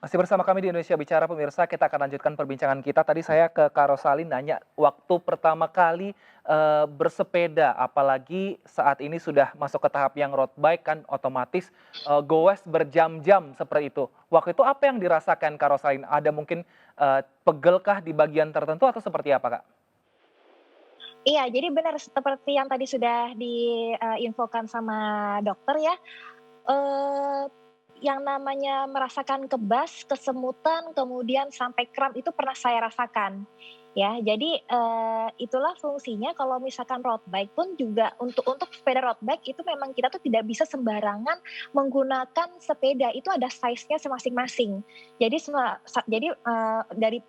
Masih bersama kami di Indonesia Bicara pemirsa, kita akan lanjutkan perbincangan kita. Tadi saya ke Kak Rosalin nanya waktu pertama kali, bersepeda, apalagi saat ini sudah masuk ke tahap yang road bike kan otomatis, goes berjam-jam seperti itu. Waktu itu apa yang dirasakan Kak Rosalin? Ada mungkin, pegelkah di bagian tertentu atau seperti apa, Kak? Iya, jadi benar seperti yang tadi sudah diinfokan sama dokter ya, eee, yang namanya merasakan kebas, kesemutan, kemudian sampai kram itu pernah saya rasakan, ya. Jadi, itulah fungsinya kalau misalkan road bike pun juga untuk sepeda road bike itu memang kita tuh tidak bisa sembarangan menggunakan sepeda, itu ada size-nya masing-masing. Jadi dari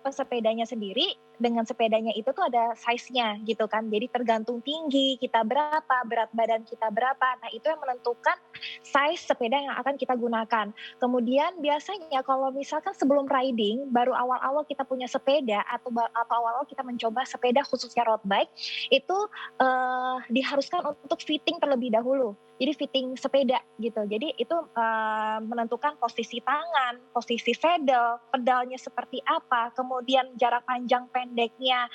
pesepedanya sendiri dengan sepedanya itu tuh ada size-nya gitu kan. Jadi tergantung tinggi kita berapa, berat badan kita berapa, nah itu yang menentukan size sepeda yang akan kita gunakan. Kemudian biasanya kalau misalkan sebelum riding, baru awal-awal kita punya sepeda atau awal-awal kita mencoba sepeda khususnya road bike, itu, diharuskan untuk fitting terlebih dahulu. Jadi fitting sepeda gitu. Jadi itu, menentukan posisi tangan, posisi saddle, pedalnya seperti apa, kemudian jarak panjang pendeknya,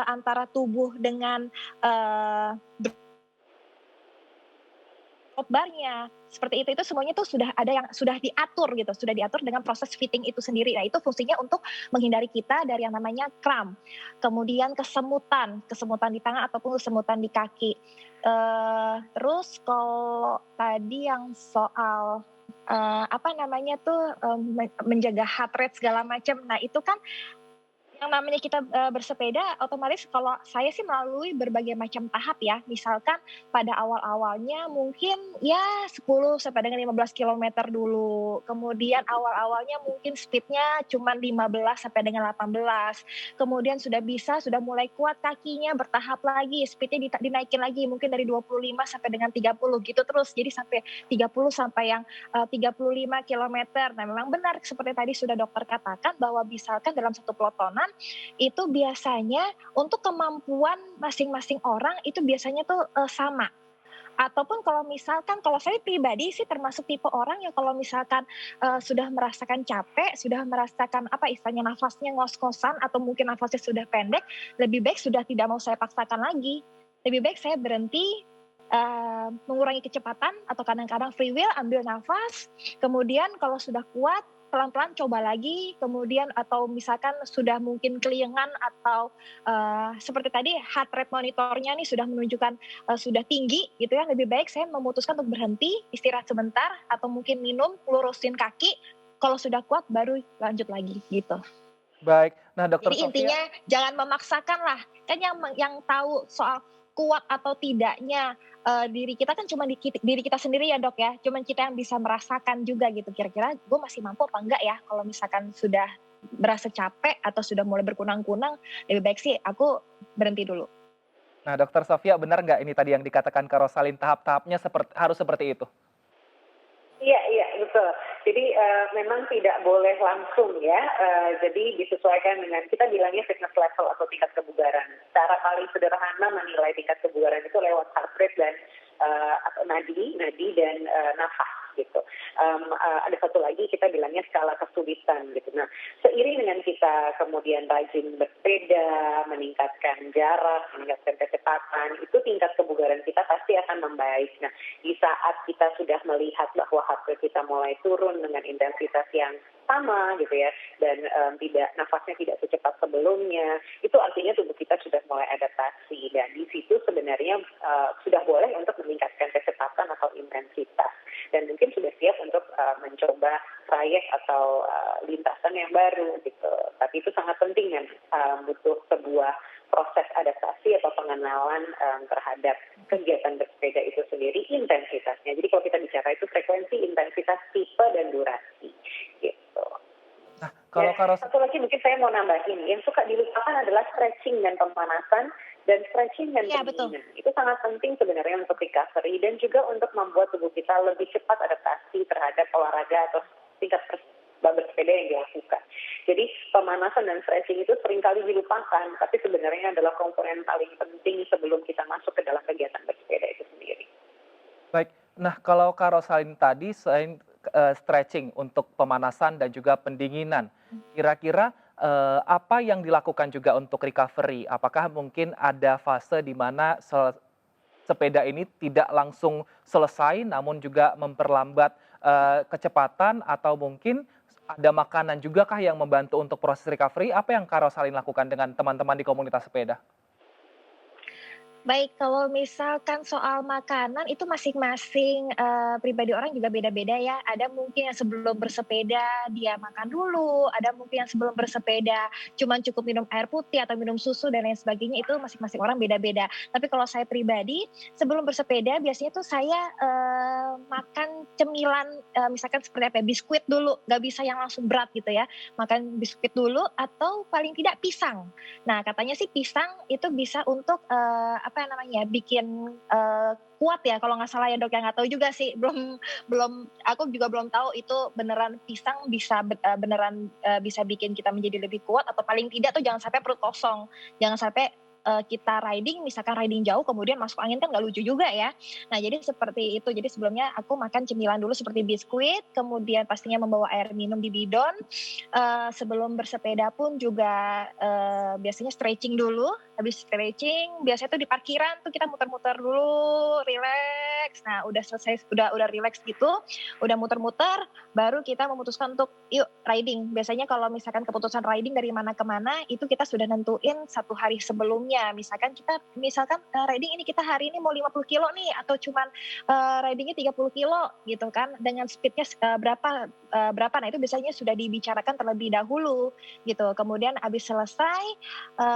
antara tubuh dengan, eee, road bar-nya, seperti itu semuanya tuh sudah ada yang sudah diatur gitu, sudah diatur dengan proses fitting itu sendiri. Nah itu fungsinya untuk menghindari kita dari yang namanya kram, kemudian kesemutan, kesemutan di tangan ataupun kesemutan di kaki. Terus kalau tadi yang soal, apa namanya tuh, menjaga heart rate segala macam, nah itu kan yang namanya kita, bersepeda otomatis kalau saya sih melalui berbagai macam tahap ya. Misalkan pada awal-awalnya mungkin ya 10 sampai dengan 15 kilometer dulu, kemudian awal-awalnya mungkin speed-nya cuman 15 sampai dengan 18, kemudian sudah mulai kuat kakinya bertahap lagi speed-nya dinaikin lagi mungkin dari 25 sampai dengan 30 gitu terus. Jadi sampai 30 sampai yang, 35 kilometer. Nah memang benar seperti tadi sudah dokter katakan bahwa misalkan dalam satu pelotonan itu biasanya untuk kemampuan masing-masing orang itu biasanya tuh, sama. Ataupun kalau saya pribadi sih termasuk tipe orang yang kalau misalkan, sudah merasakan capek, sudah merasakan apa istilahnya nafasnya ngos-ngosan atau mungkin nafasnya sudah pendek, lebih baik sudah tidak mau saya paksakan lagi. Lebih baik saya berhenti, mengurangi kecepatan atau kadang-kadang free will ambil nafas, kemudian kalau sudah kuat pelan-pelan coba lagi, kemudian atau misalkan sudah mungkin keliengan atau, seperti tadi heart rate monitornya nih sudah menunjukkan, sudah tinggi gitu ya, lebih baik saya memutuskan untuk berhenti, istirahat sebentar atau mungkin minum, lurusin kaki, kalau sudah kuat baru lanjut lagi gitu. Baik. Nah, Dokter Jadi Sofia. intinya jangan memaksakan lah, kan yang tahu soal kuat atau tidaknya, diri kita kan cuma diri kita sendiri ya Dok ya, cuman kita yang bisa merasakan juga gitu, kira-kira gue masih mampu apa enggak ya kalau misalkan sudah berasa capek atau sudah mulai berkunang-kunang, lebih baik sih aku berhenti dulu. Nah, Dokter Sofia, benar nggak ini tadi yang dikatakan Kak Rosalin tahap-tahapnya harus seperti itu? Iya iya, betul. Jadi, memang tidak boleh langsung ya, jadi disesuaikan dengan kita bilangnya fitness level atau tingkat kebugaran. Cara paling sederhana menilai tingkat kebugaran itu lewat heart rate dan, atau nadi dan, nafas gitu. Ada satu lagi kita bilangnya skala kesulitan gitu. Nah, seiring dengan kita kemudian rajin bersepeda, meningkatkan jarak, meningkatkan kecepatan, itu tingkat kebugaran kita pasti akan membaik. Nah, di saat kita sudah melihat bahwa heart rate kita mulai turun dengan intensitas yang sama gitu ya, dan nafasnya tidak secepat sebelumnya, itu artinya tubuh kita sudah mulai adaptasi, dan di situ sebenarnya sudah boleh untuk meningkatkan kecepatan atau intensitas, dan mungkin sudah siap untuk mencoba trayek atau lintasan yang baru gitu. Tapi itu sangat penting kan, butuh sebuah proses adaptasi atau pengenalan terhadap kegiatan bersepeda itu sendiri, intensitasnya. Jadi kalau kita bicara itu frekuensi, intensitas, tipe, dan durasi gitu. Nah, Ya, kalau Kak Ros satu lagi mungkin saya mau nambahin, yang suka dilupakan adalah stretching dan pemanasan, dan stretching dan Iya betul. pendinginan. Itu sangat penting sebenarnya untuk recovery dan juga untuk membuat tubuh kita lebih cepat adaptasi terhadap olahraga atau tingkat bersepeda yang dilakukan. Jadi pemanasan dan stretching itu seringkali dilupakan, tapi sebenarnya adalah komponen paling penting sebelum kita masuk ke dalam kegiatan bersepeda itu sendiri. baik. Nah, kalau Kak Rosalin tadi selain stretching untuk pemanasan dan juga pendinginan. Kira-kira apa yang dilakukan juga untuk recovery? Apakah mungkin ada fase di mana sepeda ini tidak langsung selesai namun juga memperlambat kecepatan atau mungkin ada makanan juga kah yang membantu untuk proses recovery? Apa yang Kak Rosalin lakukan dengan teman-teman di komunitas sepeda? Baik, kalau misalkan soal makanan itu masing-masing, pribadi orang juga beda-beda ya. Ada mungkin yang sebelum bersepeda dia makan dulu, ada mungkin yang sebelum bersepeda cuman cukup minum air putih atau minum susu dan lain sebagainya, itu masing-masing orang beda-beda. Tapi kalau saya pribadi, sebelum bersepeda biasanya tuh saya, makan cemilan, misalkan seperti apa ya, biskuit dulu, nggak bisa yang langsung berat gitu ya. Makan biskuit dulu atau paling tidak pisang. Nah, katanya sih pisang itu bisa untuk, apa namanya, bikin, kuat ya kalau nggak salah ya Dok ya, nggak tahu juga sih, belum belum aku juga belum tahu itu beneran pisang bisa beneran, bisa bikin kita menjadi lebih kuat atau paling tidak tuh jangan sampai perut kosong. Jangan sampai, kita riding, misalkan riding jauh kemudian masuk angin kan nggak lucu juga ya. Nah jadi seperti itu, jadi sebelumnya aku makan cemilan dulu seperti biskuit, kemudian pastinya membawa air minum di bidon, sebelum bersepeda pun juga, biasanya stretching dulu, habis stretching biasanya tuh di parkiran tuh kita muter-muter dulu, rileks. Nah udah selesai, udah rileks gitu, udah muter-muter, baru kita memutuskan untuk yuk riding. Biasanya kalau misalkan keputusan riding dari mana ke mana, itu kita sudah nentuin 1 hari sebelumnya. Misalkan, riding ini kita hari ini mau 50 kilo nih atau cuman, ridingnya 30 kilo gitu kan, dengan speednya berapa, nah itu biasanya sudah dibicarakan terlebih dahulu gitu. Kemudian habis selesai,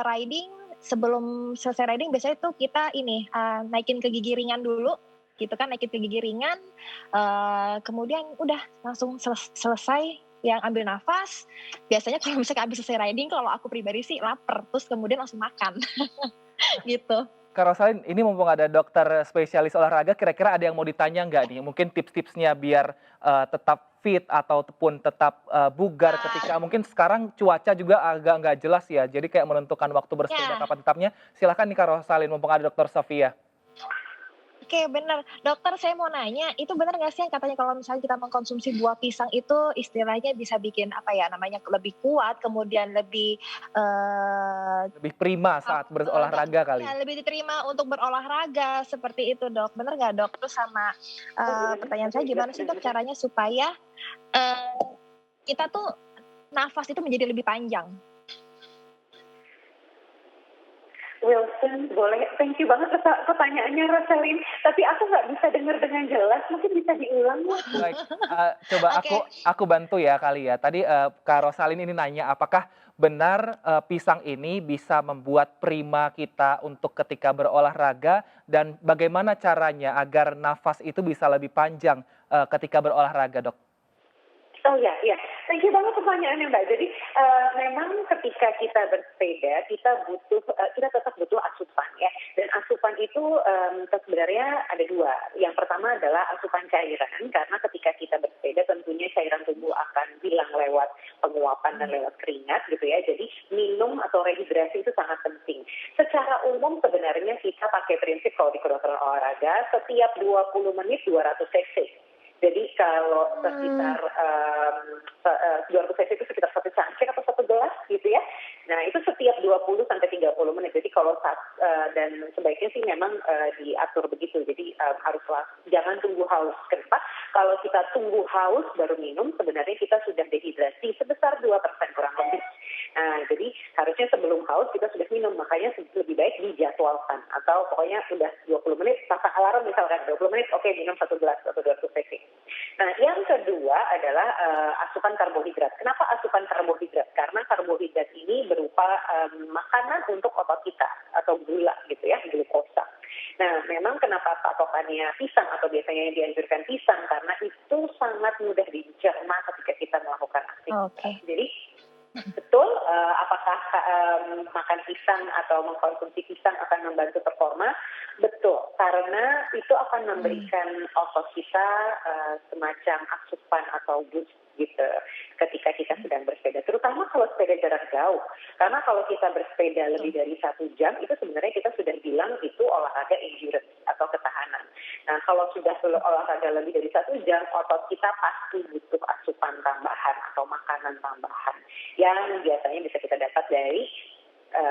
riding, sebelum selesai riding biasanya tuh kita ini, naikin ke gigi ringan dulu gitu kan, naikin ke gigi ringan, kemudian udah langsung selesai yang ambil nafas. Biasanya kalau misalnya habis selesai riding, kalau aku pribadi sih lapar, terus kemudian langsung makan gitu. Kak Rosalin, ini mumpung ada dokter spesialis olahraga, kira-kira ada yang mau ditanya nggak nih? Mungkin tips-tipsnya biar tetap fit ataupun tetap bugar ketika mungkin sekarang cuaca juga agak nggak jelas ya, jadi kayak menentukan waktu bersepeda Ya. kapan tetapnya. Silakan nih Kak Rosalin, mumpung ada dokter Sofia. Oke, benar. Dokter, saya mau nanya, itu benar nggak sih yang katanya kalau misalnya kita mengkonsumsi buah pisang itu istilahnya bisa bikin apa ya namanya lebih kuat, kemudian lebih Lebih prima saat berolahraga kali. ya lebih diterima untuk berolahraga seperti itu dok. Benar nggak dok? Terus sama pertanyaan saya gimana sih dok caranya supaya eh, kita tuh nafas itu menjadi lebih panjang? Wilson, boleh. Thank you banget pertanyaannya, Rosalyn. Tapi aku nggak bisa dengar dengan jelas. Mungkin bisa diulang ya? Baik, coba Oke. aku bantu ya kali ya. Tadi Kak Rosalin ini nanya apakah benar pisang ini bisa membuat prima kita untuk ketika berolahraga dan bagaimana caranya agar nafas itu bisa lebih panjang ketika berolahraga, Dok? Oh ya, ya. Thank you banget pertanyaannya Mbak. Jadi memang ketika kita bersepeda, kita tetap butuh asupan ya. Dan asupan itu sebenarnya ada dua. Yang pertama adalah asupan cairan, karena ketika kita bersepeda tentunya cairan tubuh akan hilang lewat penguapan dan lewat keringat gitu ya. Jadi minum atau rehidrasi itu sangat penting. Secara umum sebenarnya kita pakai prinsip kalau di kedokteran olahraga setiap 20 menit 200 cc. Jadi kalau sekitar 200 cc itu sekitar 1 cangkir atau 1 gelas gitu ya. Nah itu setiap 20 sampai 30 menit. Jadi kalau dan sebaiknya sih memang diatur begitu. Jadi jangan tunggu haus. Kenapa? Kalau kita tunggu haus baru minum, sebenarnya kita sudah dehidrasi sebesar 2% kurang lebih. Nah, jadi harusnya sebelum haus kita sudah minum. Makanya lebih baik dijadwalkan. Atau pokoknya sudah 20 menit, pasang alarm misalkan 20 menit, oke minum 1 gelas atau 200 cc. Nah, yang kedua adalah asupan karbohidrat. Kenapa asupan karbohidrat? Karena karbohidrat ini berupa makanan untuk otot kita atau gula gitu ya, glukosa. Nah, memang kenapa patokannya pisang atau biasanya yang dianjurkan pisang karena itu sangat mudah dicerna ketika kita melakukan aktivitas. Oke. Jadi betul, apakah makan pisang atau mengkonsumsi pisang akan membantu performa? Betul, karena itu akan memberikan otot kita semacam asupan atau boost gitu ketika kita sedang bersepeda, terutama kalau sepeda jarak jauh. Karena kalau kita bersepeda lebih dari 1 jam, itu sebenarnya kita sudah bilang itu olahraga endurance atau ketahanan. Nah, kalau sudah olahraga lebih dari 1 jam, otot kita pasti butuh asupan tambahan atau makanan tambahan yang biasanya bisa kita dapat dari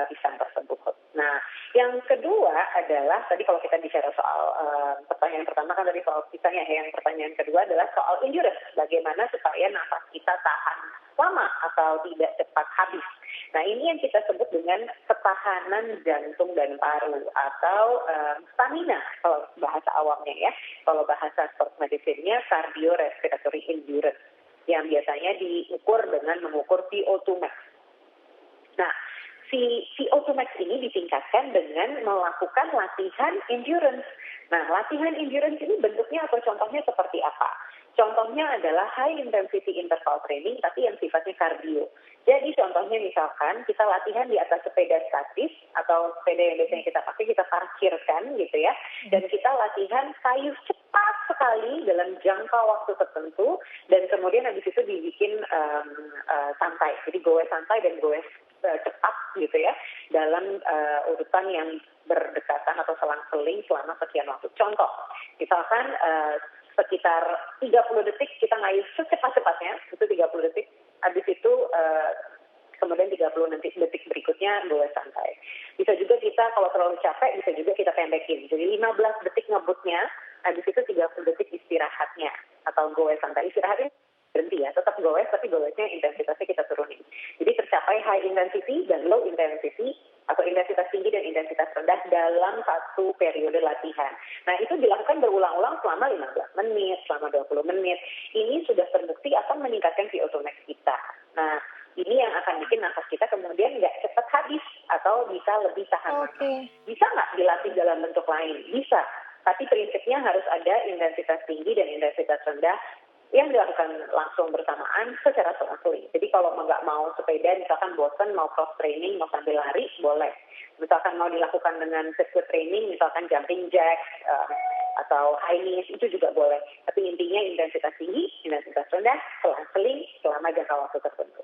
pisang tersebut. Nah, yang kedua adalah tadi kalau kita bicara soal pertanyaan pertama kan tadi soal pisang ya, yang pertanyaan kedua adalah soal endurance, bagaimana supaya nafas kita tahan lama atau tidak cepat habis. Nah, ini yang kita sebut dengan ketahanan jantung dan paru atau stamina kalau bahasa awamnya ya. Kalau bahasa sport medicine-nya cardiorespiratory endurance yang biasanya diukur dengan mengukur VO2 max. Nah, si VO2 max ini ditingkatkan dengan melakukan latihan endurance. Nah, latihan endurance ini bentuknya atau contohnya seperti apa? Contohnya adalah high intensity interval training tapi yang sifatnya kardio. Jadi contohnya misalkan kita latihan di atas sepeda statis atau sepeda yang biasanya kita pakai kita parkirkan gitu ya. Dan kita latihan kayu cepat sekali dalam jangka waktu tertentu dan kemudian habis itu dibikin santai. Jadi goes santai dan goes cepat gitu ya dalam urutan yang berdekatan atau selang-seling selama sekian waktu. Contoh, misalkan sekitar 30 detik kita ngayuh secepat-cepatnya, itu 30 detik, habis itu kemudian 30 detik berikutnya goes santai. Bisa juga kita kalau terlalu capek bisa juga kita pendekin. Jadi 15 detik ngebutnya, habis itu 30 detik istirahatnya atau goes santai. Istirahatnya berhenti ya, tetap goes tapi goesnya intensitasnya kita turunin. Jadi tercapai high intensity dan low intensity atau intensitas tinggi dan intensitas rendah dalam satu periode latihan. Nah, itu dilakukan berulang-ulang selama 15 menit, selama 20 menit. Ini sudah terbukti akan meningkatkan VO2 max kita. Nah, ini yang akan bikin nafas kita kemudian nggak cepat habis atau bisa lebih tahan lama. Bisa nggak dilatih dalam bentuk lain? Bisa. Tapi prinsipnya harus ada intensitas tinggi dan intensitas rendah yang dilakukan langsung bersamaan secara selang-seling. Jadi kalau nggak mau sepeda, misalkan bosan mau cross training, mau sambil lari, boleh. Misalkan mau dilakukan dengan circuit training, misalkan jumping jacks atau high knees, itu juga boleh. Tapi intinya intensitas tinggi, intensitas rendah, selang-seling selama jangka waktu tertentu.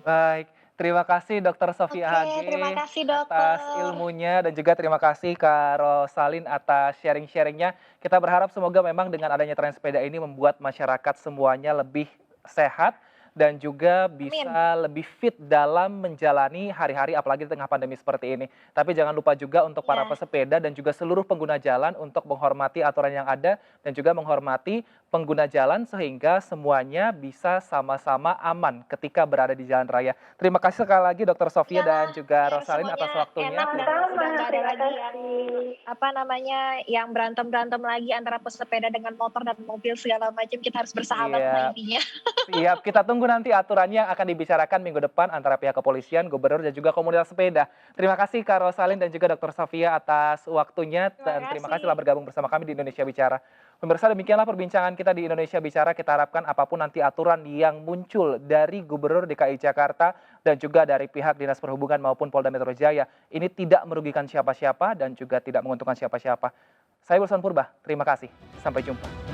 Baik, terima kasih Dr. Sofia Hage terima kasih dokter. atas ilmunya dan juga terima kasih Kak Rosalin atas sharing-sharingnya. Kita berharap semoga memang dengan adanya tren sepeda ini membuat masyarakat semuanya lebih sehat dan juga bisa lebih fit dalam menjalani hari-hari apalagi di tengah pandemi seperti ini. Tapi jangan lupa juga untuk para pesepeda dan juga seluruh pengguna jalan untuk menghormati aturan yang ada dan juga menghormati pengguna jalan sehingga semuanya bisa sama-sama aman ketika berada di jalan raya. Terima kasih sekali lagi Dr. Sofia dan juga Rosalin atas waktunya. Sudah nggak ada lagi yang berantem-berantem lagi antara pesepeda dengan motor dan mobil segala macam. Kita harus bersahabat lah intinya. Siap, kita tunggu nanti aturannya yang akan dibicarakan minggu depan antara pihak kepolisian, gubernur dan juga komunitas sepeda. Terima kasih Kak Rosalin dan juga Dr. Sofia atas waktunya dan terima kasih telah bergabung bersama kami di Indonesia Bicara. Pemirsa, demikianlah perbincangan kita di Indonesia Bicara. Kita harapkan apapun nanti aturan yang muncul dari Gubernur DKI Jakarta dan juga dari pihak Dinas Perhubungan maupun Polda Metro Jaya, ini tidak merugikan siapa-siapa dan juga tidak menguntungkan siapa-siapa. Saya Wilson Purba, terima kasih. Sampai jumpa.